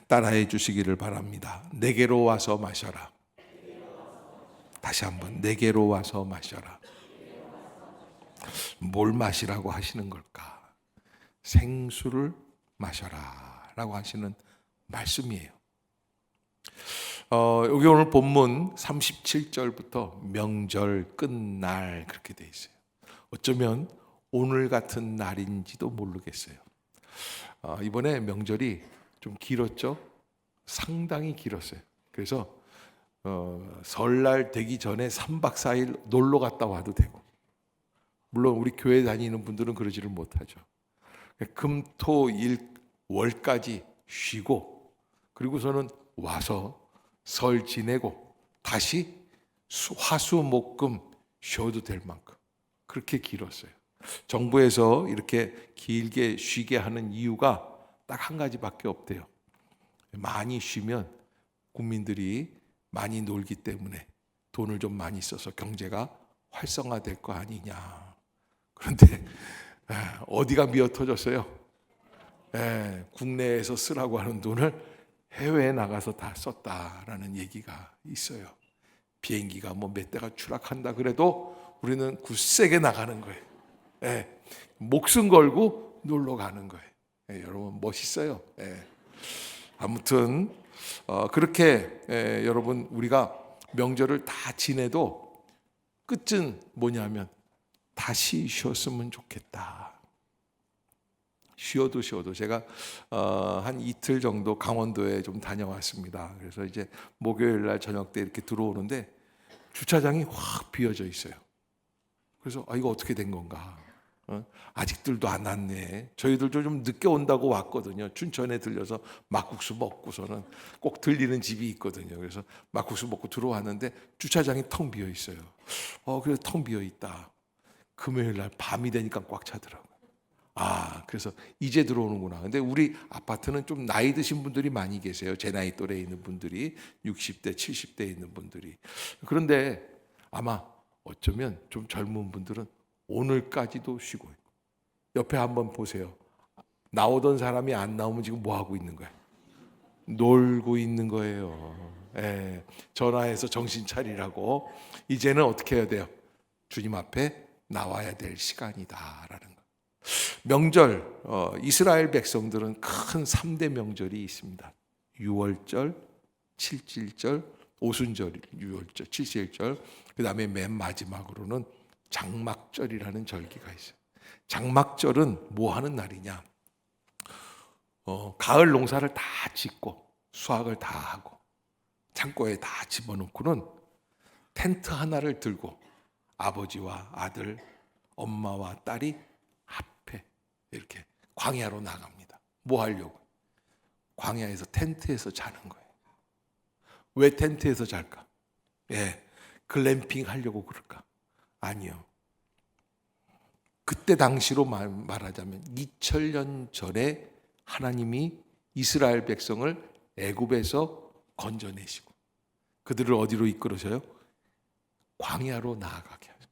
따라해 주시기를 바랍니다. 내게로 와서 마셔라. 다시 한번 내게로 와서 마셔라. 뭘 마시라고 하시는 걸까? 생수를 마셔라 라고 하시는 말씀이에요. 여기 오늘 본문 37절부터 명절 끝날 그렇게 돼 있어요. 어쩌면 오늘 같은 날인지도 모르겠어요. 이번에 명절이 좀 길었죠? 상당히 길었어요. 그래서 설날 되기 전에 3박 4일 놀러 갔다 와도 되고, 물론 우리 교회 다니는 분들은 그러지를 못하죠. 금, 토, 일, 월까지 쉬고 그리고서는 와서 설 지내고 다시 화수, 목, 금 쉬어도 될 만큼 그렇게 길었어요. 정부에서 이렇게 길게 쉬게 하는 이유가 딱 한 가지밖에 없대요. 많이 쉬면 국민들이 많이 놀기 때문에 돈을 좀 많이 써서 경제가 활성화될 거 아니냐. 그런데 어디가 미어 터졌어요? 국내에서 쓰라고 하는 돈을 해외에 나가서 다 썼다라는 얘기가 있어요. 비행기가 뭐 몇 대가 추락한다 그래도 우리는 굳세게 나가는 거예요. 목숨 걸고 놀러 가는 거예요. 여러분 멋있어요. 아무튼 그렇게 여러분 우리가 명절을 다 지내도 끝은 뭐냐면 다시 쉬었으면 좋겠다. 쉬어도 제가 한 이틀 정도 강원도에 좀 다녀왔습니다. 그래서 이제 목요일 날 저녁 때 이렇게 들어오는데 주차장이 확 비어져 있어요. 그래서 이거 어떻게 된 건가? 아직들도 안 왔네. 저희들도 좀 늦게 온다고 왔거든요. 춘천에 들려서 막국수 먹고서는 꼭 들리는 집이 있거든요. 그래서 막국수 먹고 들어왔는데 주차장이 텅 비어 있어요. 그래서 텅 비어 있다. 금요일 날 밤이 되니까 꽉 차더라고요. 그래서 이제 들어오는구나. 근데 우리 아파트는 좀 나이 드신 분들이 많이 계세요. 제 나이 또래에 있는 분들이 60대, 70대에 있는 분들이. 그런데 아마 어쩌면 좀 젊은 분들은 오늘까지도 쉬고 있고, 옆에 한번 보세요. 나오던 사람이 안 나오면 지금 뭐 하고 있는 거예요? 놀고 있는 거예요. 전화해서 정신 차리라고. 이제는 어떻게 해야 돼요? 주님 앞에 나와야 될 시간이다라는 거. 명절, 이스라엘 백성들은 큰 3대 명절이 있습니다. 유월절, 칠칠절, 오순절, 유월절, 칠칠절. 그 다음에 맨 마지막으로는 장막절이라는 절기가 있어요. 장막절은 뭐 하는 날이냐? 가을 농사를 다 짓고 수확을 다 하고 창고에 다 집어넣고는 텐트 하나를 들고 아버지와 아들, 엄마와 딸이 앞에 이렇게 광야로 나갑니다. 뭐 하려고? 광야에서 텐트에서 자는 거예요. 왜 텐트에서 잘까? 글램핑 하려고 그럴까? 아니요. 그때 당시로 말하자면 2000년 전에 하나님이 이스라엘 백성을 애굽에서 건져내시고 그들을 어디로 이끌으셔요? 광야로 나아가게 하죠.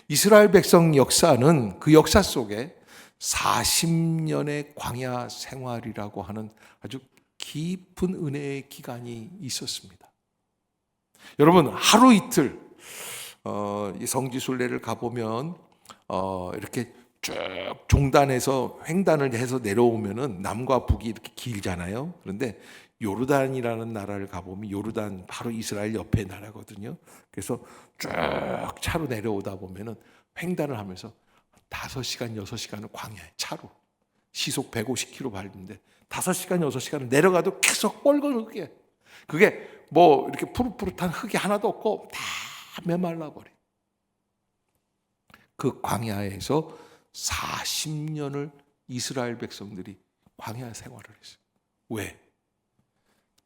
이스라엘 백성 역사는 그 역사 속에 40년의 광야 생활이라고 하는 아주 깊은 은혜의 기간이 있었습니다. 여러분 하루 이틀 이 성지순례를 가보면 이렇게 쭉 종단에서 횡단을 해서 내려오면은 남과 북이 이렇게 길잖아요. 그런데 요르단이라는 나라를 가보면 요르단 바로 이스라엘 옆에 나라거든요. 그래서 쭉 차로 내려오다 보면은 횡단을 하면서 5시간, 6시간을 광야에 차로 시속 150km 밟는데 5시간, 6시간을 내려가도 계속 뻘건 흙이에요. 그게 뭐 이렇게 푸릇푸릇한 흙이 하나도 없고 다 메말라 버려. 그 광야에서 40년을 이스라엘 백성들이 광야 생활을 했어요. 왜?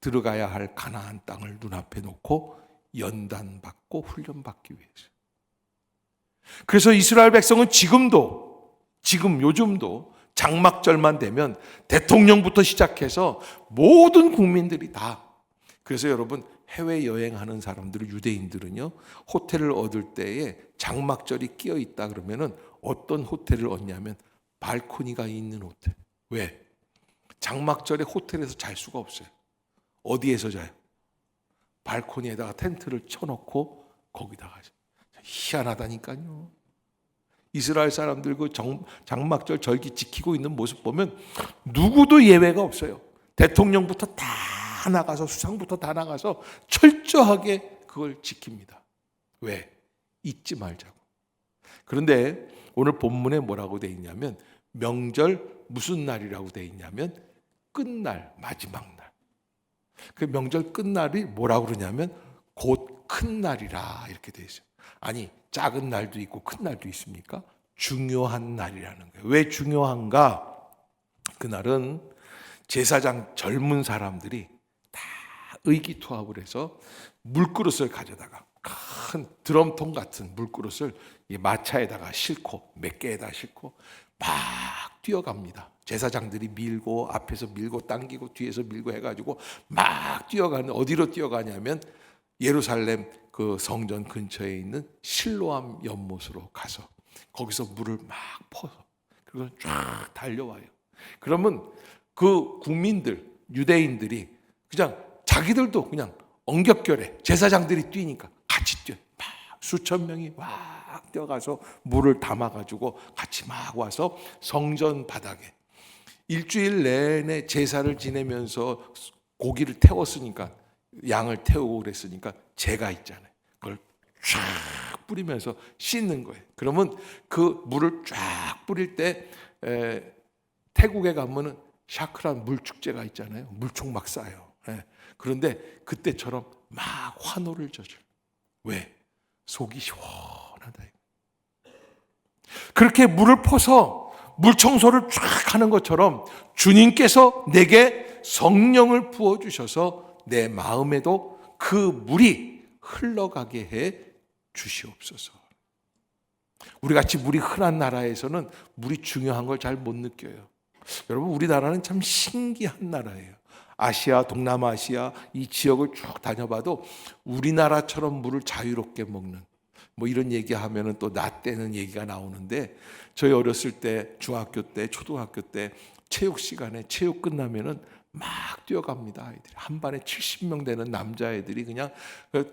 들어가야 할 가나안 땅을 눈앞에 놓고 연단받고 훈련받기 위해서. 그래서 이스라엘 백성은 요즘도 장막절만 되면 대통령부터 시작해서 모든 국민들이 다. 그래서 여러분 해외여행하는 사람들, 유대인들은요, 호텔을 얻을 때에 장막절이 끼어 있다 그러면은 어떤 호텔을 얻냐면 발코니가 있는 호텔. 왜? 장막절에 호텔에서 잘 수가 없어요. 어디에서 자요? 발코니에다가 텐트를 쳐놓고 거기다가 자요. 희한하다니까요. 이스라엘 사람들 그 장막절 절기 지키고 있는 모습 보면 누구도 예외가 없어요. 대통령부터 다 나가서, 수상부터 다 나가서 철저하게 그걸 지킵니다. 왜? 잊지 말자고. 그런데 오늘 본문에 뭐라고 돼 있냐면, 명절 무슨 날이라고 돼 있냐면 끝날, 마지막 날. 그 명절 끝날이 뭐라고 그러냐면 곧 큰 날이라 이렇게 돼 있어요. 아니, 작은 날도 있고 큰 날도 있습니까? 중요한 날이라는 거예요. 왜 중요한가? 그날은 제사장 젊은 사람들이 다 의기투합을 해서 물그릇을 가져다가, 큰 드럼통 같은 물그릇을 마차에다가 싣고, 몇 개에다 싣고 막 뛰어갑니다. 제사장들이 밀고, 앞에서 밀고 당기고 뒤에서 밀고 해가지고 막 뛰어가는, 어디로 뛰어가냐면 예루살렘 그 성전 근처에 있는 실로암 연못으로 가서 거기서 물을 막 퍼서 그걸 쫙 달려와요. 그러면 그 국민들, 유대인들이 그냥 자기들도 그냥 엉겹결에 제사장들이 뛰니까 같이 뛰어. 막 수천 명이 막 뛰어가서 물을 담아가지고 같이 막 와서 성전 바닥에, 일주일 내내 제사를 지내면서 고기를 태웠으니까, 양을 태우고 그랬으니까 재가 있잖아요. 그걸 쫙 뿌리면서 씻는 거예요. 그러면 그 물을 쫙 뿌릴 때 태국에 가면은 샤크란 물축제가 있잖아요. 물총 막 쏴요. 그런데 그때처럼 막 환호를 져줘요. 왜? 속이 시원하다. 그렇게 물을 퍼서 물 청소를 쫙 하는 것처럼 주님께서 내게 성령을 부어주셔서 내 마음에도 그 물이 흘러가게 해 주시옵소서. 우리 같이 물이 흔한 나라에서는 물이 중요한 걸 잘 못 느껴요. 여러분, 우리나라는 참 신기한 나라예요. 아시아, 동남아시아 이 지역을 쭉 다녀봐도 우리나라처럼 물을 자유롭게 먹는, 뭐 이런 얘기하면은 또 나 때는 얘기가 나오는데, 저희 어렸을 때, 중학교 때, 초등학교 때 체육 시간에 체육 끝나면은 막 뛰어갑니다. 아이들이 한 반에 70명 되는 남자애들이 그냥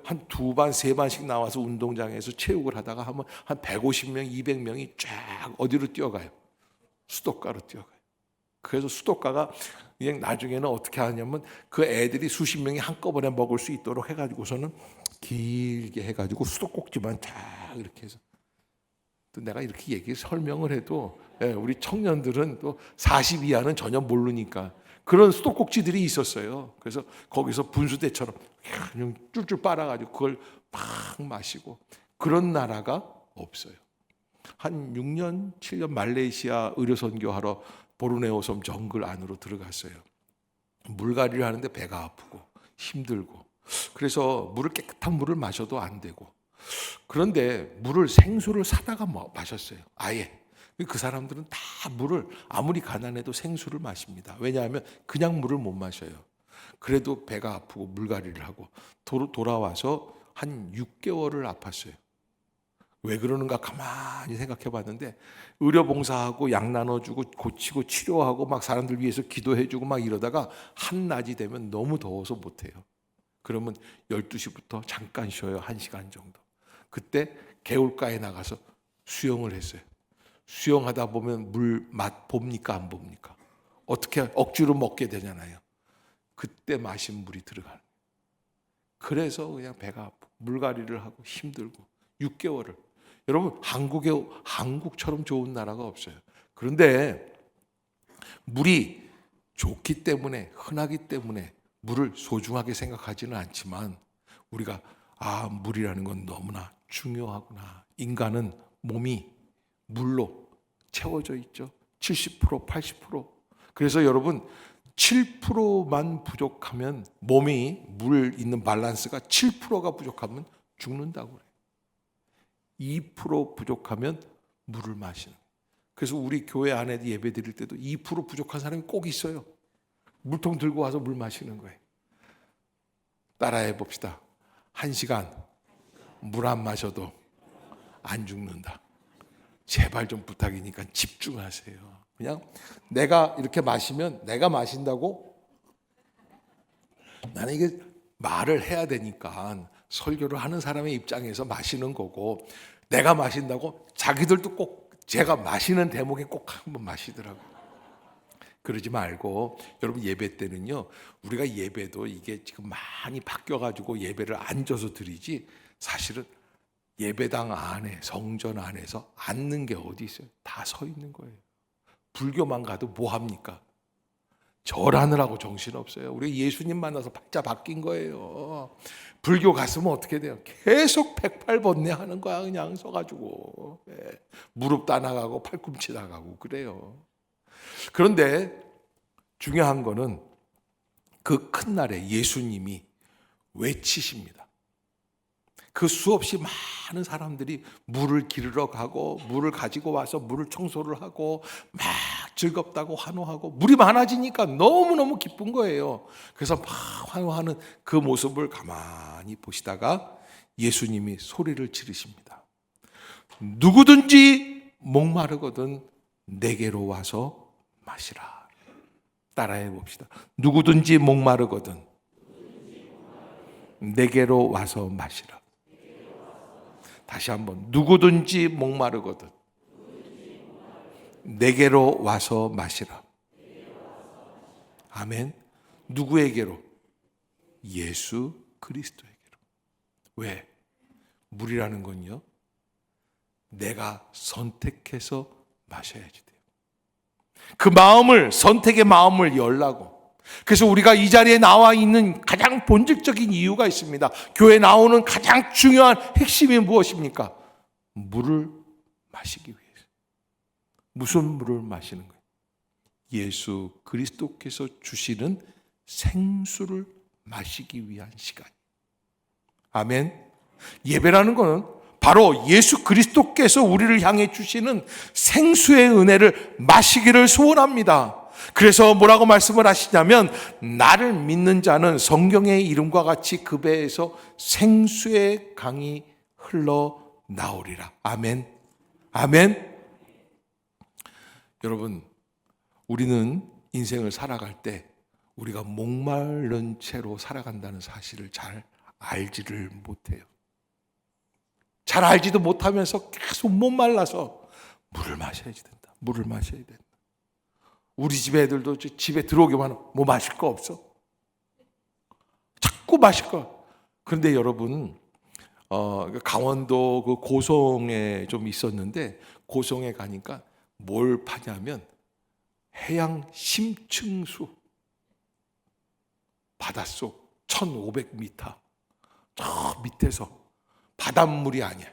한 두 반, 세 반씩 나와서 운동장에서 체육을 하다가 하면 한 150명, 200명이 쫙 어디로 뛰어가요? 수도가로 뛰어가요. 그래서 수도가가 그냥 나중에는 어떻게 하냐면 그 애들이 수십 명이 한꺼번에 먹을 수 있도록 해가지고서는 길게 해가지고 수도꼭지만 쫙 이렇게 해서, 또 내가 이렇게 설명을 해도 우리 청년들은 또 40 이하는 전혀 모르니까 그런 수도꼭지들이 있었어요. 그래서 거기서 분수대처럼 그냥 쫄쫄 빨아가지고 그걸 막 마시고, 그런 나라가 없어요. 한 6년, 7년 말레이시아 의료선교하러 보르네오 섬 정글 안으로 들어갔어요. 물갈이를 하는데 배가 아프고 힘들고, 그래서 물을, 깨끗한 물을 마셔도 안 되고, 그런데 생수를 사다가 마셨어요. 아예. 그 사람들은 다 물을 아무리 가난해도 생수를 마십니다. 왜냐하면 그냥 물을 못 마셔요. 그래도 배가 아프고 물갈이를 하고 돌아와서 한 6개월을 아팠어요. 왜 그러는가 가만히 생각해 봤는데, 의료봉사하고 약 나눠주고 고치고 치료하고 막 사람들 위해서 기도해주고 막 이러다가 한낮이 되면 너무 더워서 못해요. 그러면 12시부터 잠깐 쉬어요. 1시간 정도. 그때 개울가에 나가서 수영을 했어요. 수영하다 보면 물 맛 봅니까 안 봅니까? 어떻게 억지로 먹게 되잖아요. 그때 마신 물이 들어가는 거예요. 그래서 그냥 배가 아프고 물갈이를 하고 힘들고 6개월을. 여러분, 한국처럼 좋은 나라가 없어요. 그런데 물이 좋기 때문에, 흔하기 때문에 물을 소중하게 생각하지는 않지만, 우리가 물이라는 건 너무나 중요하구나. 인간은 몸이 물로 채워져 있죠. 70%, 80%. 그래서 여러분, 7%만 부족하면, 몸이 물 있는 밸런스가 7%가 부족하면 죽는다고 그래요. 2% 부족하면 물을 마시는. 그래서 우리 교회 안에 예배 드릴 때도 2% 부족한 사람이 꼭 있어요. 물통 들고 와서 물 마시는 거예요. 따라해 봅시다. 1시간 물 안 마셔도 안 죽는다. 제발 좀 부탁이니까 집중하세요. 그냥 내가 이렇게 마시면 내가 마신다고 나는 이게 말을 해야 되니까 설교를 하는 사람의 입장에서 마시는 거고 내가 마신다고 자기들도 꼭 제가 마시는 대목에 꼭 한번 마시더라고요. 그러지 말고 여러분 예배 때는요 우리가 예배도 이게 지금 많이 바뀌어가지고 예배를 앉아서 드리지 사실은 예배당 안에 성전 안에서 앉는 게 어디 있어요? 다 서 있는 거예요. 불교만 가도 뭐 합니까? 절하느라고 정신없어요. 우리 예수님 만나서 팔자 바뀐 거예요. 불교 갔으면 어떻게 돼요? 계속 108번뇌 하는 거야. 그냥 서가지고 무릎 따나가고 팔꿈치 나가고 그래요. 그런데 중요한 거는 그 큰 날에 예수님이 외치십니다. 그 수없이 많은 사람들이 물을 기르러 가고 물을 가지고 와서 물을 청소를 하고 막 즐겁다고 환호하고 물이 많아지니까 너무너무 기쁜 거예요. 그래서 막 환호하는 그 모습을 가만히 보시다가 예수님이 소리를 지르십니다. 누구든지 목마르거든 내게로 와서 마시라. 따라해 봅시다. 누구든지 목마르거든 내게로 와서 마시라. 다시 한번 누구든지 목마르거든 내게로 와서 마시라. 아멘. 누구에게로? 예수 그리스도에게로. 왜? 물이라는 건요 내가 선택해서 마셔야지 돼요. 그 마음을 선택의 마음을 열라고. 그래서 우리가 이 자리에 나와 있는 가장 본질적인 이유가 있습니다. 교회 나오는 가장 중요한 핵심이 무엇입니까? 물을 마시기 위해서. 무슨 물을 마시는 거예요? 예수 그리스도께서 주시는 생수를 마시기 위한 시간. 아멘. 예배라는 것은 바로 예수 그리스도께서 우리를 향해 주시는 생수의 은혜를 마시기를 소원합니다. 그래서 뭐라고 말씀을 하시냐면 나를 믿는 자는 성경의 이름과 같이 그 배에서 생수의 강이 흘러나오리라. 아멘. 아멘. 여러분 우리는 인생을 살아갈 때 우리가 목마른 채로 살아간다는 사실을 잘 알지를 못해요. 잘 알지도 못하면서 계속 목말라서 물을 마셔야지 된다. 물을 마셔야 된다. 우리 집 애들도 집에 들어오기만 하면 뭐 마실 거 없어? 자꾸 마실 거. 그런데 여러분 강원도 그 고성에 좀 있었는데 고성에 가니까 뭘 파냐면 해양 심층수 바닷속 1500m 저 밑에서 바닷물이 아니야.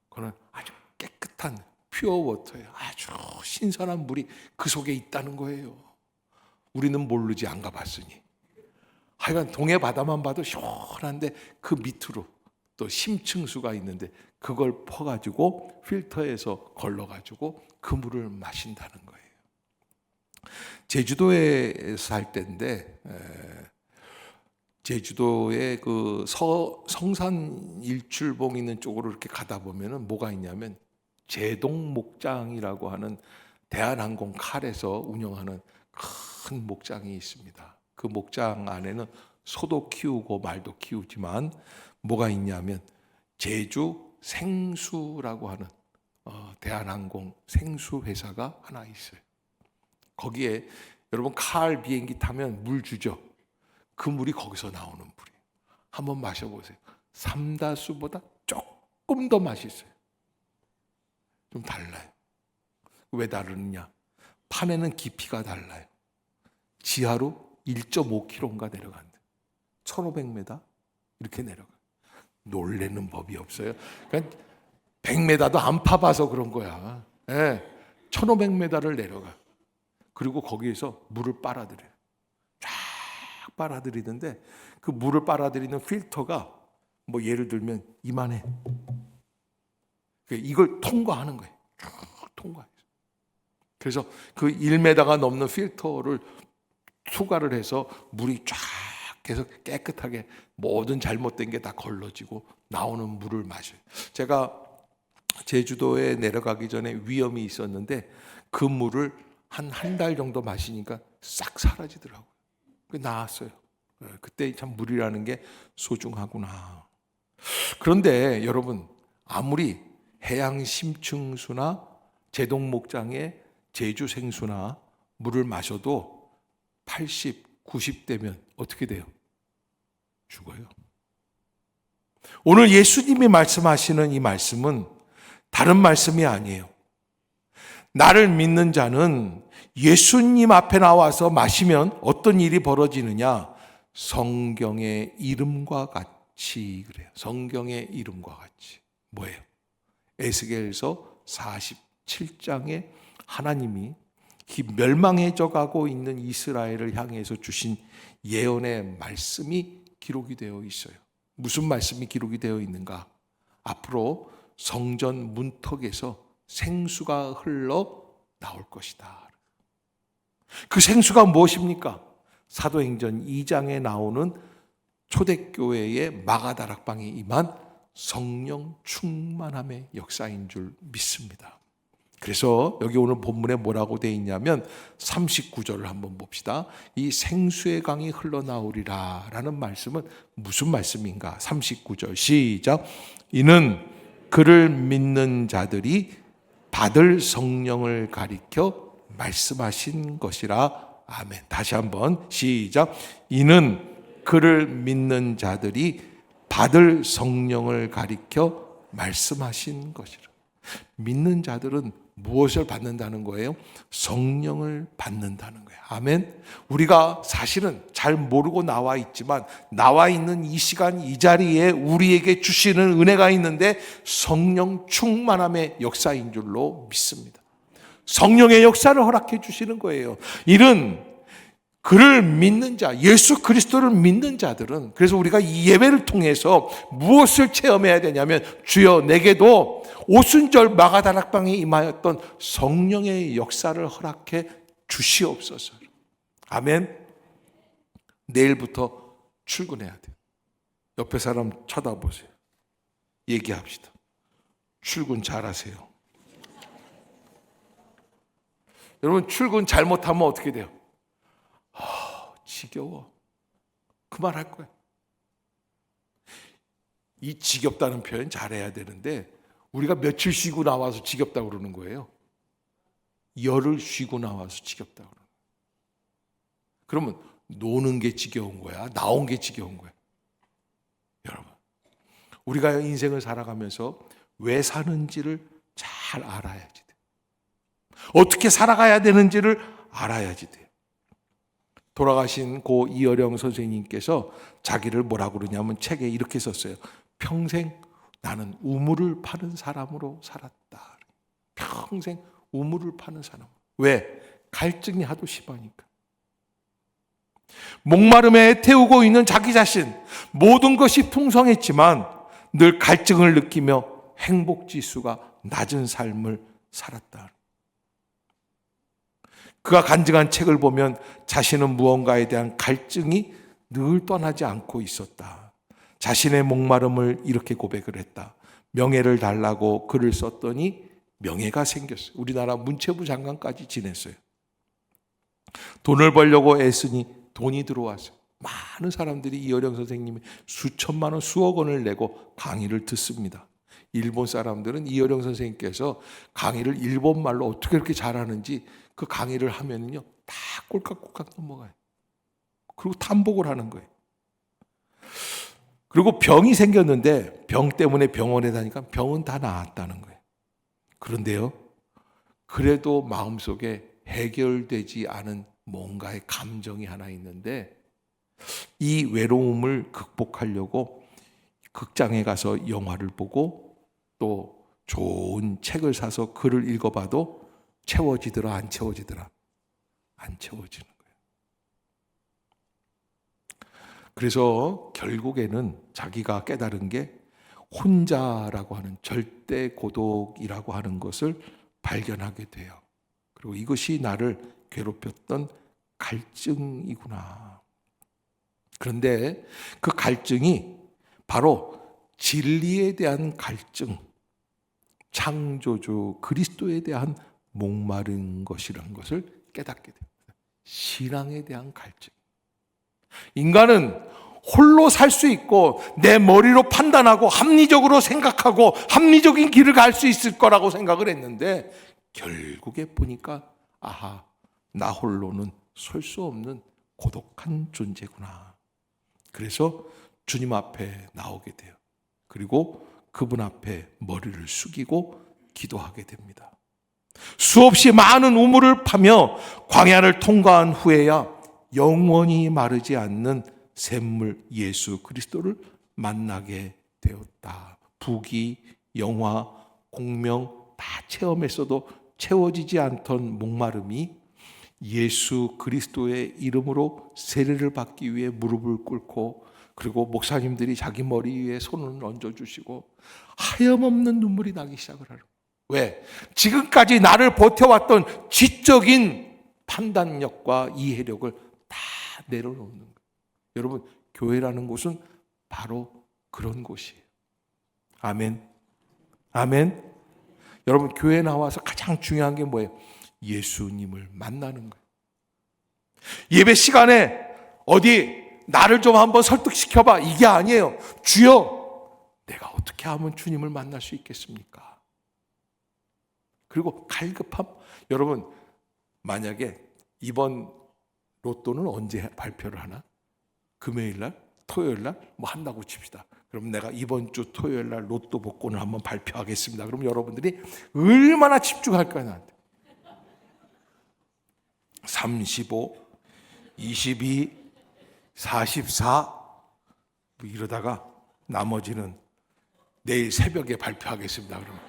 그건 아주 깨끗한 퓨어 워터예요. 아주 신선한 물이 그 속에 있다는 거예요. 우리는 모르지 안 가봤으니. 하여간 동해 바다만 봐도 시원한데 그 밑으로 또 심층수가 있는데 그걸 퍼가지고 필터에서 걸러가지고 그 물을 마신다는 거예요. 제주도에 살 때인데 제주도의 그 성산 일출봉 있는 쪽으로 이렇게 가다 보면은 뭐가 있냐면 제동 목장이라고 하는 대한항공 칼에서 운영하는 큰 목장이 있습니다. 그 목장 안에는 소도 키우고 말도 키우지만 뭐가 있냐면 제주 생수라고 하는 대한항공 생수 회사가 하나 있어요. 거기에 여러분 칼 비행기 타면 물 주죠. 그 물이 거기서 나오는 물이에요. 한번 마셔보세요. 삼다수보다 조금 더 맛있어요. 좀 달라요. 왜 다르느냐? 판에는 깊이가 달라요. 지하로 1.5km인가 내려간대. 1500m 이렇게 내려가. 놀래는 법이 없어요. 그러니까 100m도 안 파봐서 그런 거야. 1500m를 내려가. 그리고 거기에서 물을 빨아들여요. 쫙 빨아들이는데 그 물을 빨아들이는 필터가 뭐 예를 들면 이만해. 이걸 통과하는 거예요. 쭉 통과해요. 그래서 그 1m가 넘는 필터를 투과를 해서 물이 쫙 계속 깨끗하게 모든 잘못된 게 다 걸러지고 나오는 물을 마셔요. 제가 제주도에 내려가기 전에 위험이 있었는데 그 물을 한 달 정도 마시니까 싹 사라지더라고요. 나았어요. 그때 참 물이라는 게 소중하구나. 그런데 여러분, 아무리 해양 심층수나 제동목장의 제주 생수나 물을 마셔도 80, 90대면 어떻게 돼요? 죽어요. 오늘 예수님이 말씀하시는 이 말씀은 다른 말씀이 아니에요. 나를 믿는 자는 예수님 앞에 나와서 마시면 어떤 일이 벌어지느냐? 성경의 이름과 같이 그래요. 성경의 이름과 같이. 뭐예요? 에스겔서 47장에 하나님이 멸망해져 가고 있는 이스라엘을 향해서 주신 예언의 말씀이 기록이 되어 있어요. 무슨 말씀이 기록이 되어 있는가? 앞으로 성전 문턱에서 생수가 흘러 나올 것이다. 그 생수가 무엇입니까? 사도행전 2장에 나오는 초대교회의 마가다락방에 임한 성령 충만함의 역사인 줄 믿습니다. 그래서 여기 오늘 본문에 뭐라고 되어 있냐면 39절을 한번 봅시다. 이 생수의 강이 흘러나오리라 라는 말씀은 무슨 말씀인가? 39절 시작. 이는 그를 믿는 자들이 받을 성령을 가리켜 말씀하신 것이라. 아멘. 다시 한번 시작. 이는 그를 믿는 자들이 받을 성령을 가리켜 말씀하신 것이라. 믿는 자들은 무엇을 받는다는 거예요? 성령을 받는다는 거예요. 아멘. 우리가 사실은 잘 모르고 나와 있지만 나와 있는 이 시간 이 자리에 우리에게 주시는 은혜가 있는데 성령 충만함의 역사인 줄로 믿습니다. 성령의 역사를 허락해 주시는 거예요. 이런 그를 믿는 자, 예수 그리스도를 믿는 자들은, 그래서 우리가 이 예배를 통해서 무엇을 체험해야 되냐면, 주여 내게도 오순절 마가다락방에 임하였던 성령의 역사를 허락해 주시옵소서. 아멘. 내일부터 출근해야 돼요. 옆에 사람 쳐다보세요. 얘기합시다. 출근 잘하세요. 여러분, 출근 잘못하면 어떻게 돼요? 지겨워. 그만할 거야. 이 지겹다는 표현 잘해야 되는데 우리가 며칠 쉬고 나와서 지겹다고 그러는 거예요. 열흘 쉬고 나와서 지겹다고 그러는 거예요. 그러면 노는 게 지겨운 거야? 나온 게 지겨운 거야? 여러분, 우리가 인생을 살아가면서 왜 사는지를 잘 알아야지 돼. 어떻게 살아가야 되는지를 알아야지 돼. 돌아가신 고 이어령 선생님께서 자기를 뭐라고 그러냐면 책에 이렇게 썼어요. 평생 나는 우물을 파는 사람으로 살았다. 평생 우물을 파는 사람. 왜? 갈증이 하도 심하니까. 목마름에 태우고 있는 자기 자신, 모든 것이 풍성했지만 늘 갈증을 느끼며 행복지수가 낮은 삶을 살았다. 그가 간증한 책을 보면 자신은 무언가에 대한 갈증이 늘 떠나지 않고 있었다. 자신의 목마름을 이렇게 고백을 했다. 명예를 달라고 글을 썼더니 명예가 생겼어요. 우리나라 문체부 장관까지 지냈어요. 돈을 벌려고 애쓰니 돈이 들어왔어요. 많은 사람들이 이어령 선생님이 수천만 원, 수억 원을 내고 강의를 듣습니다. 일본 사람들은 이어령 선생님께서 강의를 일본말로 어떻게 그렇게 잘하는지 그 강의를 하면요 다 꼴깍꼴깍 넘어가요. 그리고 탐복을 하는 거예요. 그리고 병이 생겼는데 병 때문에 병원에 다니까 병은 다 나았다는 거예요. 그런데요, 그래도 마음속에 해결되지 않은 뭔가의 감정이 하나 있는데 이 외로움을 극복하려고 극장에 가서 영화를 보고 또 좋은 책을 사서 글을 읽어봐도 채워지더라, 안 채워지더라? 안 채워지는 거예요. 그래서 결국에는 자기가 깨달은 게 혼자라고 하는 절대 고독이라고 하는 것을 발견하게 돼요. 그리고 이것이 나를 괴롭혔던 갈증이구나. 그런데 그 갈증이 바로 진리에 대한 갈증, 창조주 그리스도에 대한 목마른 것이라는 것을 깨닫게 돼요. 신앙에 대한 갈증. 인간은 홀로 살 수 있고 내 머리로 판단하고 합리적으로 생각하고 합리적인 길을 갈 수 있을 거라고 생각을 했는데 결국에 보니까 아하, 나 홀로는 설 수 없는 고독한 존재구나. 그래서 주님 앞에 나오게 돼요. 그리고 그분 앞에 머리를 숙이고 기도하게 됩니다. 수없이 많은 우물을 파며 광야를 통과한 후에야 영원히 마르지 않는 샘물 예수 그리스도를 만나게 되었다. 부귀, 영화, 공명 다 체험했어도 채워지지 않던 목마름이 예수 그리스도의 이름으로 세례를 받기 위해 무릎을 꿇고, 그리고 목사님들이 자기 머리 위에 손을 얹어주시고 하염없는 눈물이 나기 시작을 하는 거예요. 왜? 지금까지 나를 버텨왔던 지적인 판단력과 이해력을 다 내려놓는 거예요. 여러분, 교회라는 곳은 바로 그런 곳이에요. 아멘. 아멘. 여러분, 교회 나와서 가장 중요한 게 뭐예요? 예수님을 만나는 거예요. 예배 시간에 어디 나를 좀 한번 설득시켜봐, 이게 아니에요. 주여, 내가 어떻게 하면 주님을 만날 수 있겠습니까? 그리고 갈급함. 여러분, 만약에 이번 로또는 언제 발표를 하나? 금요일날? 토요일날? 뭐 한다고 칩시다. 그럼 내가 이번 주 토요일날 로또 복권을 한번 발표하겠습니다. 그럼 여러분들이 얼마나 집중할까요, 나한테? 35, 22, 44 뭐 이러다가 나머지는 내일 새벽에 발표하겠습니다. 그러면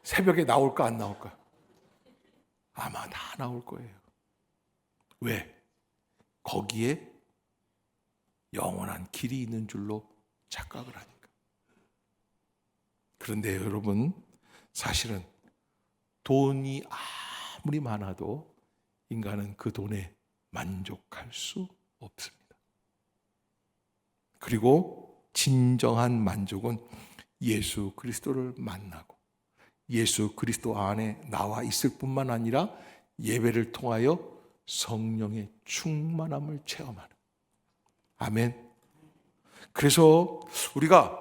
새벽에 나올까 안 나올까? 아마 다 나올 거예요. 왜? 거기에 영원한 길이 있는 줄로 착각을 하니까. 그런데 여러분, 사실은 돈이 아무리 많아도 인간은 그 돈에 만족할 수 없습니다. 그리고 진정한 만족은 예수 그리스도를 만나고 예수 그리스도 안에 나와 있을 뿐만 아니라 예배를 통하여 성령의 충만함을 체험하는. 아멘. 그래서 우리가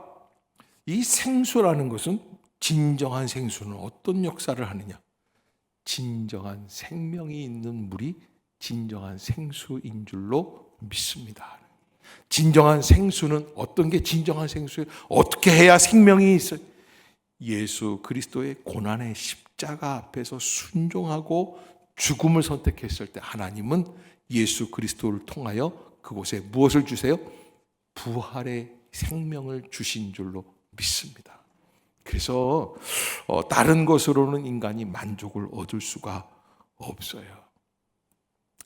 이 생수라는 것은, 진정한 생수는 어떤 역사를 하느냐? 진정한 생명이 있는 물이 진정한 생수인 줄로 믿습니다. 진정한 생수는 어떤 게 진정한 생수예요? 어떻게 해야 생명이 있어요? 예수 그리스도의 고난의 십자가 앞에서 순종하고 죽음을 선택했을 때 하나님은 예수 그리스도를 통하여 그곳에 무엇을 주세요? 부활의 생명을 주신 줄로 믿습니다. 그래서 다른 것으로는 인간이 만족을 얻을 수가 없어요.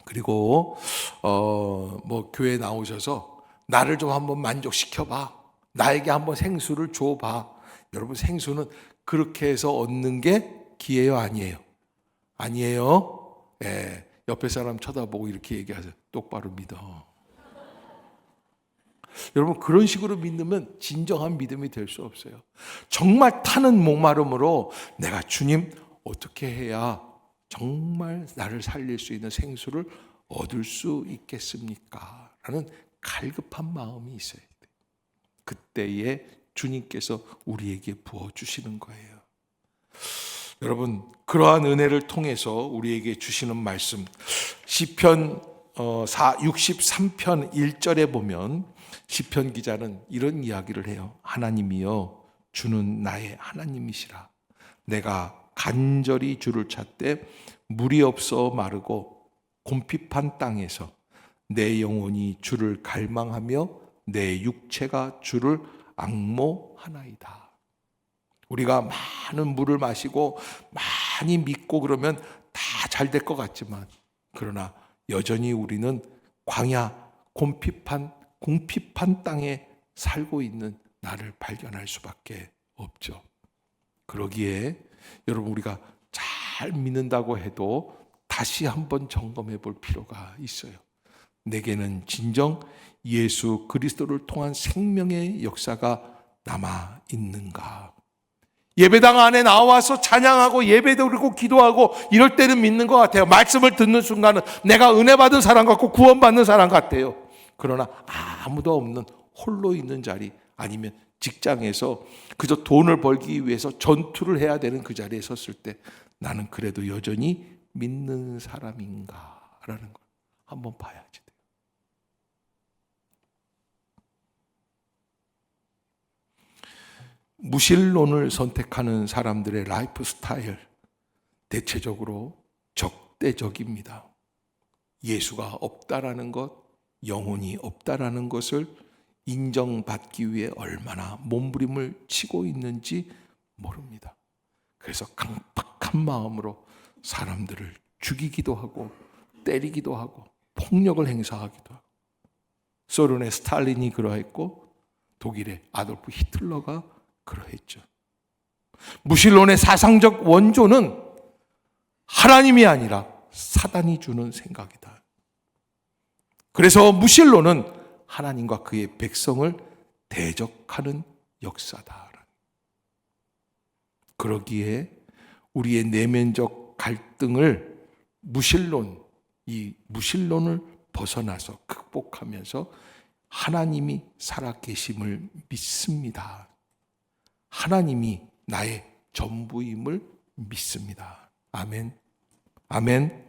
그리고 뭐 교회 나오셔서 나를 좀 한번 만족시켜봐, 나에게 한번 생수를 줘봐. 여러분, 생수는 그렇게 해서 얻는 게 기회요, 아니에요? 아니에요. 예, 옆에 사람 쳐다보고 이렇게 얘기하세요. 똑바로 믿어. 여러분, 그런 식으로 믿으면 진정한 믿음이 될 수 없어요. 정말 타는 목마름으로 내가 주님 어떻게 해야 정말 나를 살릴 수 있는 생수를 얻을 수 있겠습니까? 라는 갈급한 마음이 있어야 돼요. 그때에 주님께서 우리에게 부어주시는 거예요. 여러분, 그러한 은혜를 통해서 우리에게 주시는 말씀, 시편 63편 1절에 보면 시편 기자는 이런 이야기를 해요. 하나님이여, 주는 나의 하나님이시라. 내가 간절히 주를 찾되 물이 없어 마르고 곰핍한 땅에서 내 영혼이 주를 갈망하며 내 육체가 주를 앙모하나이다. 우리가 많은 물을 마시고 많이 믿고 그러면 다 잘 될 것 같지만, 그러나 여전히 우리는 광야, 궁핍한 땅에 살고 있는 나를 발견할 수밖에 없죠. 그러기에 여러분, 우리가 잘 믿는다고 해도 다시 한번 점검해 볼 필요가 있어요. 내게는 진정 예수 그리스도를 통한 생명의 역사가 남아 있는가? 예배당 안에 나와서 찬양하고 예배드리고 기도하고 이럴 때는 믿는 것 같아요. 말씀을 듣는 순간은 내가 은혜 받은 사람 같고 구원받는 사람 같아요. 그러나 아무도 없는 홀로 있는 자리, 아니면 직장에서 그저 돈을 벌기 위해서 전투를 해야 되는 그 자리에 섰을 때 나는 그래도 여전히 믿는 사람인가라는 걸 한번 봐야지 돼요. 무신론을 선택하는 사람들의 라이프 스타일, 대체적으로 적대적입니다. 예수가 없다라는 것, 영혼이 없다라는 것을 인정받기 위해 얼마나 몸부림을 치고 있는지 모릅니다. 그래서 강팍한 마음으로 사람들을 죽이기도 하고 때리기도 하고 폭력을 행사하기도 하고, 소련의 스탈린이 그러했고 독일의 아돌프 히틀러가 그러했죠. 무신론의 사상적 원조는 하나님이 아니라 사단이 주는 생각이다. 그래서 무신론은 하나님과 그의 백성을 대적하는 역사다. 그러기에 우리의 내면적 갈등을 이 무신론을 벗어나서 극복하면서 하나님이 살아계심을 믿습니다. 하나님이 나의 전부임을 믿습니다. 아멘. 아멘.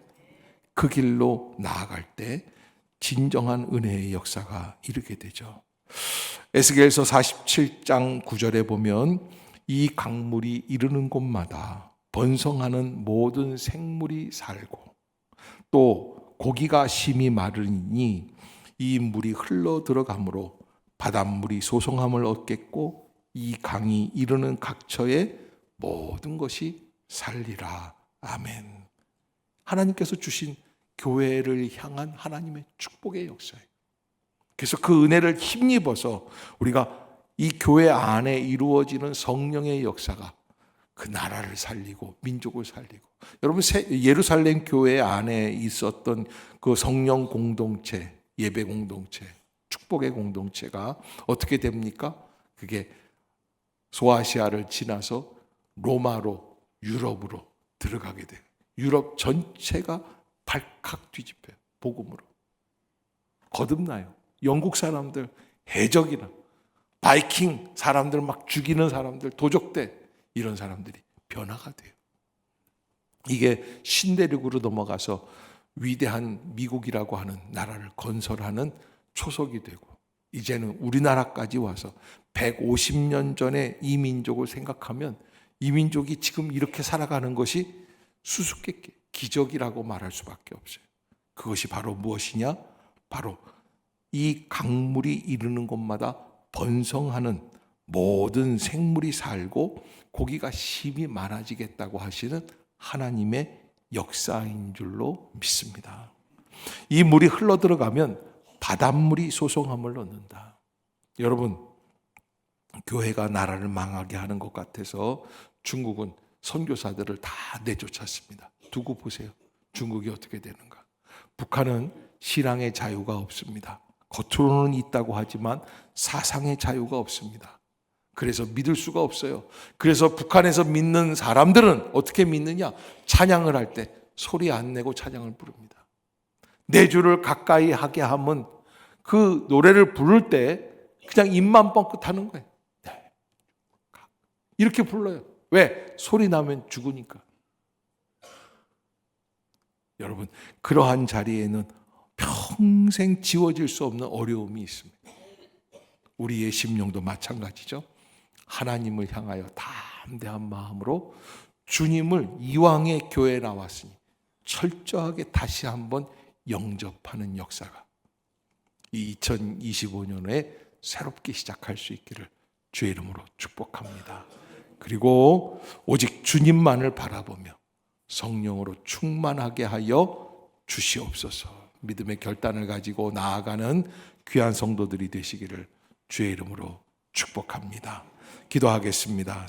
그 길로 나아갈 때 진정한 은혜의 역사가 이르게 되죠. 에스겔서 47장 9절에 보면 이 강물이 이르는 곳마다 번성하는 모든 생물이 살고 또 고기가 심히 마르니 이 물이 흘러 들어가므로 바닷물이 소송함을 얻겠고 이 강이 이르는 각처에 모든 것이 살리라. 아멘. 하나님께서 주신 교회를 향한 하나님의 축복의 역사예요. 그래서 그 은혜를 힘입어서 우리가 이 교회 안에 이루어지는 성령의 역사가 그 나라를 살리고 민족을 살리고, 여러분 예루살렘 교회 안에 있었던 그 성령 공동체, 예배 공동체, 축복의 공동체가 어떻게 됩니까? 그게 소아시아를 지나서 로마로, 유럽으로 들어가게 돼요. 유럽 전체가 발칵 뒤집혀요. 복음으로 거듭나요. 영국 사람들, 해적이나 바이킹 사람들 막 죽이는 사람들, 도적대 이런 사람들이 변화가 돼요. 이게 신대륙으로 넘어가서 위대한 미국이라고 하는 나라를 건설하는 초석이 되고, 이제는 우리나라까지 와서 150년 전에 이 민족을 생각하면 이 민족이 지금 이렇게 살아가는 것이 수수께끼, 기적이라고 말할 수밖에 없어요. 그것이 바로 무엇이냐? 바로 이 강물이 이르는 곳마다 번성하는 모든 생물이 살고 고기가 심히 많아지겠다고 하시는 하나님의 역사인 줄로 믿습니다. 이 물이 흘러 들어가면 바닷물이 소송함을 얻는다. 여러분, 교회가 나라를 망하게 하는 것 같아서 중국은 선교사들을 다 내쫓았습니다. 두고 보세요. 중국이 어떻게 되는가. 북한은 신앙의 자유가 없습니다. 겉으로는 있다고 하지만 사상의 자유가 없습니다. 그래서 믿을 수가 없어요. 그래서 북한에서 믿는 사람들은 어떻게 믿느냐? 찬양을 할 때 소리 안 내고 찬양을 부릅니다. 내 주를 가까이 하게 하면 그 노래를 부를 때 그냥 입만 뻥끗하는 거예요. 네. 이렇게 불러요. 왜? 소리 나면 죽으니까. 여러분, 그러한 자리에는 평생 지워질 수 없는 어려움이 있습니다. 우리의 심령도 마찬가지죠. 하나님을 향하여 담대한 마음으로 주님을 이왕의 교회에 나왔으니 철저하게 다시 한번 영접하는 역사가 이 2025년에 새롭게 시작할 수 있기를 주의 이름으로 축복합니다. 그리고 오직 주님만을 바라보며 성령으로 충만하게 하여 주시옵소서. 믿음의 결단을 가지고 나아가는 귀한 성도들이 되시기를 주의 이름으로 축복합니다. 기도하겠습니다.